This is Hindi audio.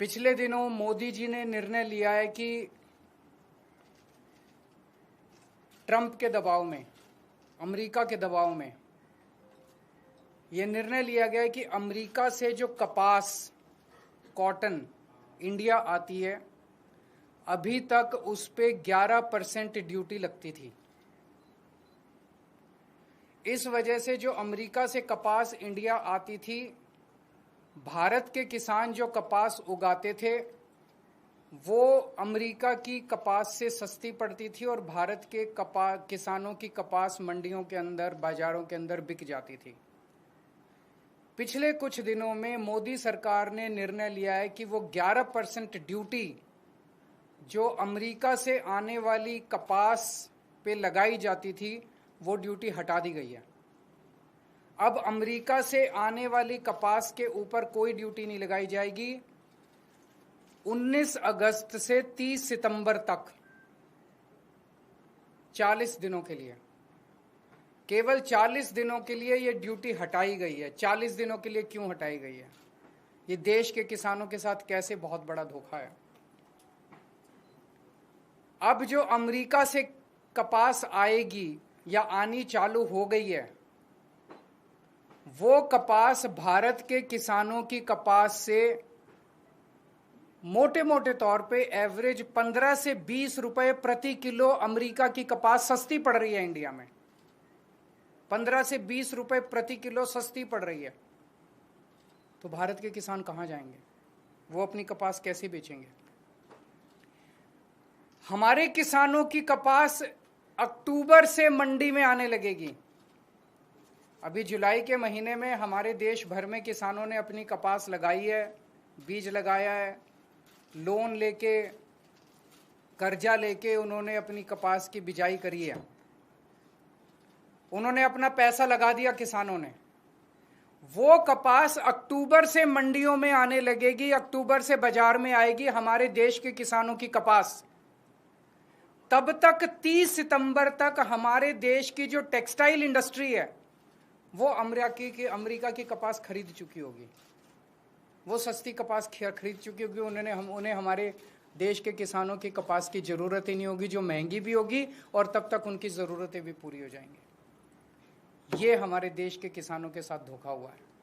पिछले दिनों मोदी जी ने निर्णय लिया है कि ट्रंप के दबाव में, अमेरिका के दबाव में यह निर्णय लिया गया है कि अमेरिका से जो कपास, कॉटन इंडिया आती है, अभी तक उस पे 11% ड्यूटी लगती थी। इस वजह से जो अमेरिका से कपास इंडिया आती थी, भारत के किसान जो कपास उगाते थे वो अमेरिका की कपास से सस्ती पड़ती थी और भारत के किसानों की कपास मंडियों के अंदर, बाजारों के अंदर बिक जाती थी। पिछले कुछ दिनों में मोदी सरकार ने निर्णय लिया है कि वो 11% ड्यूटी जो अमेरिका से आने वाली कपास पे लगाई जाती थी, वो ड्यूटी हटा दी गई है। अब अमेरिका से आने वाली कपास के ऊपर कोई ड्यूटी नहीं लगाई जाएगी। 19 अगस्त से 30 सितंबर तक 40 दिनों के लिए, केवल 40 दिनों के लिए ये ड्यूटी हटाई गई है। 40 दिनों के लिए क्यों हटाई गई है? ये देश के किसानों के साथ कैसे बहुत बड़ा धोखा है। अब जो अमेरिका से कपास आएगी या आनी चालू हो गई है, वो कपास भारत के किसानों की कपास से मोटे मोटे तौर पे एवरेज 15 से 20 रुपए प्रति किलो अमेरिका की कपास सस्ती पड़ रही है इंडिया में। 15 से 20 रुपए प्रति किलो सस्ती पड़ रही है। तो भारत के किसान कहां जाएंगे? वो अपनी कपास कैसे बेचेंगे? हमारे किसानों की कपास अक्टूबर से मंडी में आने लगेगी। अभी जुलाई के महीने में हमारे देश भर में किसानों ने अपनी कपास लगाई है, बीज लगाया है, लोन लेके, कर्जा लेके उन्होंने अपनी कपास की बिजाई करी है। उन्होंने अपना पैसा लगा दिया किसानों ने। वो कपास अक्टूबर से मंडियों में आने लगेगी, अक्टूबर से बाजार में आएगी हमारे देश के किसानों की कपास। तब तक 30 सितंबर तक हमारे देश की जो टेक्सटाइल इंडस्ट्री है वो अमेरिका की कपास खरीद चुकी होगी। वो सस्ती कपास खरीद चुकी होगी। उन्हें हमारे देश के किसानों की कपास की ज़रूरत ही नहीं होगी, जो महंगी भी होगी और तब तक उनकी ज़रूरतें भी पूरी हो जाएंगी। ये हमारे देश के किसानों के साथ धोखा हुआ है।